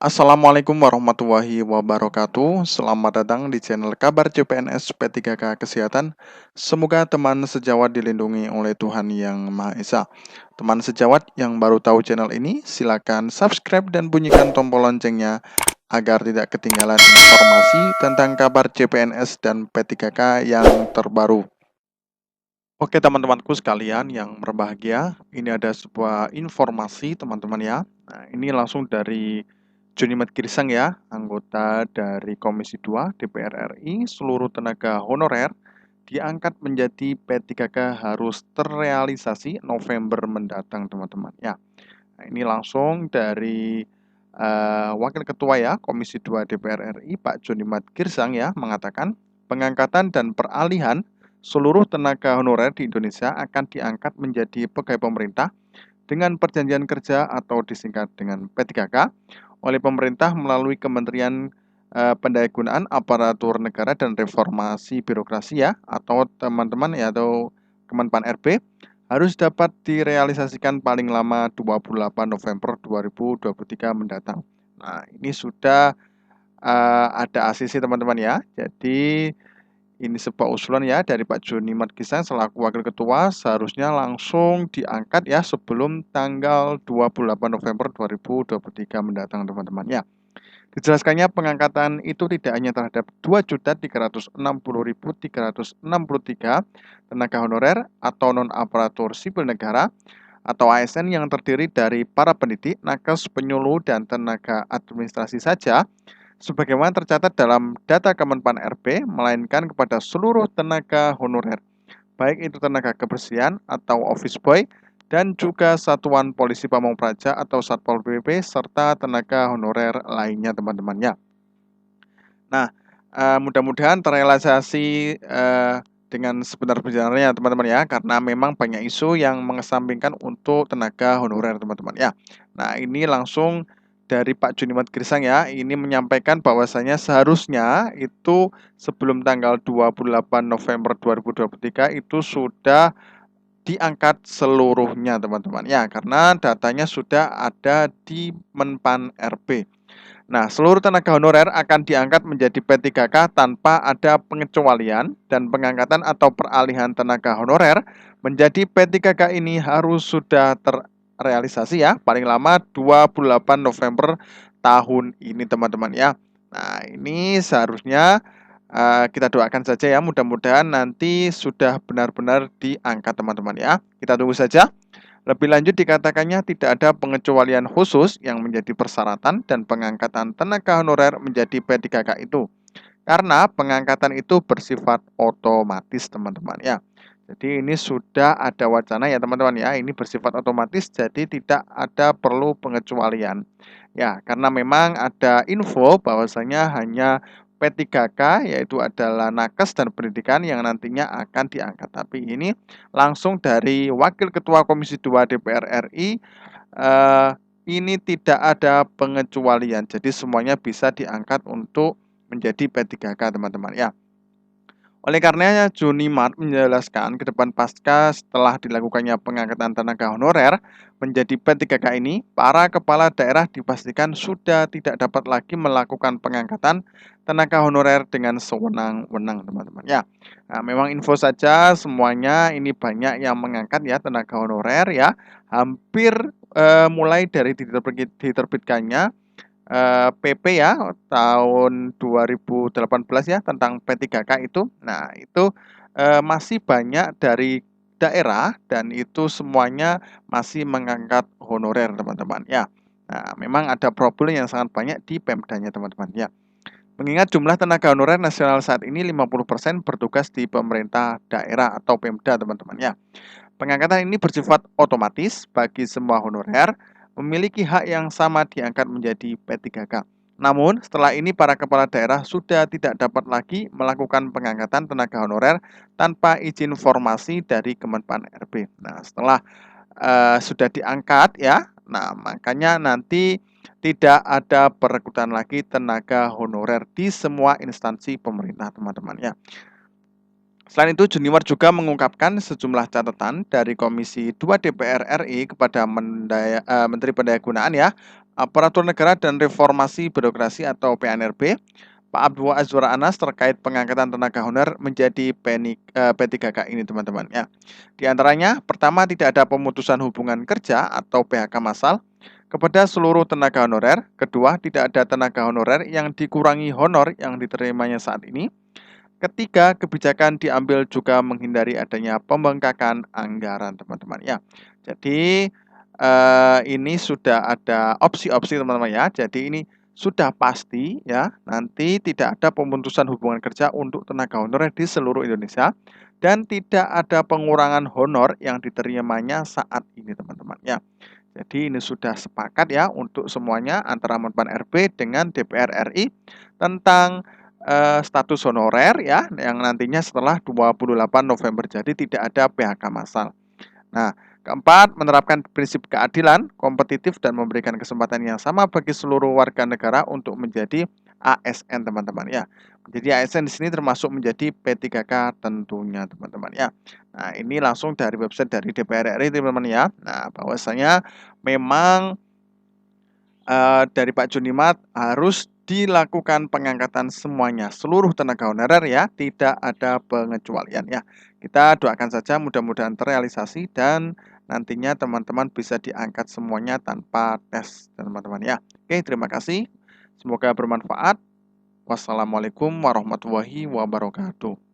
Assalamualaikum warahmatullahi wabarakatuh. Selamat datang di channel Kabar CPNS P3K Kesehatan. Semoga teman sejawat dilindungi oleh Tuhan Yang Maha Esa. Teman sejawat yang baru tahu channel ini, silakan subscribe dan bunyikan tombol loncengnya agar tidak ketinggalan informasi tentang kabar CPNS dan P3K yang terbaru. Oke teman-temanku sekalian yang berbahagia, ini ada sebuah informasi teman-teman ya. Nah, ini langsung dari Junimat Girsang ya, anggota dari Komisi 2 DPR RI, seluruh tenaga honorer diangkat menjadi P3K harus terrealisasi November mendatang teman-teman ya. Nah, ini langsung dari Wakil Ketua ya Komisi 2 DPR RI Pak Junimat Girsang ya mengatakan pengangkatan dan peralihan seluruh tenaga honorer di Indonesia akan diangkat menjadi pegawai pemerintah dengan perjanjian kerja atau disingkat dengan P3K oleh pemerintah melalui Kementerian Pendayagunaan Aparatur Negara dan Reformasi Birokrasi ya atau teman-teman ya atau Kemenpan RB harus dapat direalisasikan paling lama 28 November 2023 mendatang. Nah, ini sudah ada ACC teman-teman ya. Jadi ini sebuah usulan ya dari Pak Joni Margisan selaku Wakil Ketua seharusnya langsung diangkat ya sebelum tanggal 28 November 2023 mendatang teman-teman ya. Dijelaskannya pengangkatan itu tidak hanya terhadap 2.360.363 tenaga honorer atau non-aparatur sipil negara atau ASN yang terdiri dari para pendidik, nakes, penyuluh, dan tenaga administrasi saja, sebagaimana tercatat dalam data Kemenpan RB, melainkan kepada seluruh tenaga honorer, baik itu tenaga kebersihan atau office boy, dan juga satuan polisi pamong praja atau satpol pp, serta tenaga honorer lainnya teman-temannya. Nah, mudah-mudahan terrealisasi dengan sebenar-benarnya teman-teman ya, karena memang banyak isu yang mengesampingkan untuk tenaga honorer teman-teman ya. Nah, ini langsung dari Pak Junimat Girsang ya, ini menyampaikan bahwasanya seharusnya itu sebelum tanggal 28 November 2023 itu sudah diangkat seluruhnya teman-teman ya, karena datanya sudah ada di Menpan RB. Nah, seluruh tenaga honorer akan diangkat menjadi P3K tanpa ada pengecualian dan pengangkatan atau peralihan tenaga honorer menjadi P3K ini harus sudah terrealisasi ya, paling lama 28 November tahun ini teman-teman ya. Nah, ini seharusnya kita doakan saja ya, mudah-mudahan nanti sudah benar-benar diangkat teman-teman ya. Kita tunggu saja. Lebih lanjut dikatakannya tidak ada pengecualian khusus yang menjadi persyaratan dan pengangkatan tenaga honorer menjadi P3K itu. Karena pengangkatan itu bersifat otomatis teman-teman ya. Jadi ini sudah ada wacana ya teman-teman ya, ini bersifat otomatis jadi tidak ada perlu pengecualian. Ya, karena memang ada info bahwasanya hanya P3K yaitu adalah nakes dan pendidikan yang nantinya akan diangkat. Tapi ini langsung dari Wakil Ketua Komisi 2 DPR RI ini tidak ada pengecualian. Jadi semuanya bisa diangkat untuk menjadi P3K teman-teman ya. Oleh karenanya, Joni Mart menjelaskan ke depan pasca setelah dilakukannya pengangkatan tenaga honorer menjadi P3K ini, para kepala daerah dipastikan sudah tidak dapat lagi melakukan pengangkatan tenaga honorer dengan sewenang-wenang, teman-teman. Ya, nah, memang info saja semuanya ini banyak yang mengangkat ya tenaga honorer ya, hampir mulai dari diterbitkannya PP ya tahun 2018 ya tentang P3K itu. Nah, itu masih banyak dari daerah dan itu semuanya masih mengangkat honorer teman-teman ya. Nah, memang ada problem yang sangat banyak di Pemdanya teman-teman ya. Mengingat jumlah tenaga honorer nasional saat ini 50% bertugas di pemerintah daerah atau Pemda teman-teman ya. Pengangkatan ini bersifat otomatis bagi semua honorer memiliki hak yang sama diangkat menjadi P3K. Namun, setelah ini para kepala daerah sudah tidak dapat lagi melakukan pengangkatan tenaga honorer tanpa izin formasi dari Kemenpan RB. Nah, setelah sudah diangkat ya, nah makanya nanti tidak ada perekrutan lagi tenaga honorer di semua instansi pemerintah teman-teman ya. Selain itu, Junior juga mengungkapkan sejumlah catatan dari Komisi 2 DPR RI kepada Menteri Pendayagunaan ya, Aparatur Negara dan Reformasi Birokrasi atau PNRB, Pak Abdul Azwar Anas terkait pengangkatan tenaga honorer menjadi P3K ini teman-teman ya. Di antaranya, pertama tidak ada pemutusan hubungan kerja atau PHK massal kepada seluruh tenaga honorer. Kedua, tidak ada tenaga honorer yang dikurangi honor yang diterimanya saat ini. Ketiga, kebijakan diambil juga menghindari adanya pembengkakan anggaran teman-teman ya. Jadi ini sudah ada opsi-opsi teman-teman ya. Jadi ini sudah pasti ya, nanti tidak ada pemutusan hubungan kerja untuk tenaga honorer di seluruh Indonesia dan tidak ada pengurangan honor yang diterimanya saat ini teman-teman ya. Jadi ini sudah sepakat ya untuk semuanya antara Menpan RB dengan DPR RI tentang status honorer ya yang nantinya setelah 28 November. Jadi tidak ada PHK massal. Nah, keempat, menerapkan prinsip keadilan, kompetitif, dan memberikan kesempatan yang sama bagi seluruh warga negara untuk menjadi ASN, teman-teman ya. Jadi ASN di sini termasuk menjadi P3K tentunya, teman-teman ya. Nah, ini langsung dari website dari DPR RI, teman-teman ya. Nah, bahwasanya memang dari Pak Junimat harus dilakukan pengangkatan semuanya, seluruh tenaga honorer ya, tidak ada pengecualian ya. Kita doakan saja mudah-mudahan terrealisasi dan nantinya teman-teman bisa diangkat semuanya tanpa tes, teman-teman ya. Oke, terima kasih. Semoga bermanfaat. Wassalamualaikum warahmatullahi wabarakatuh.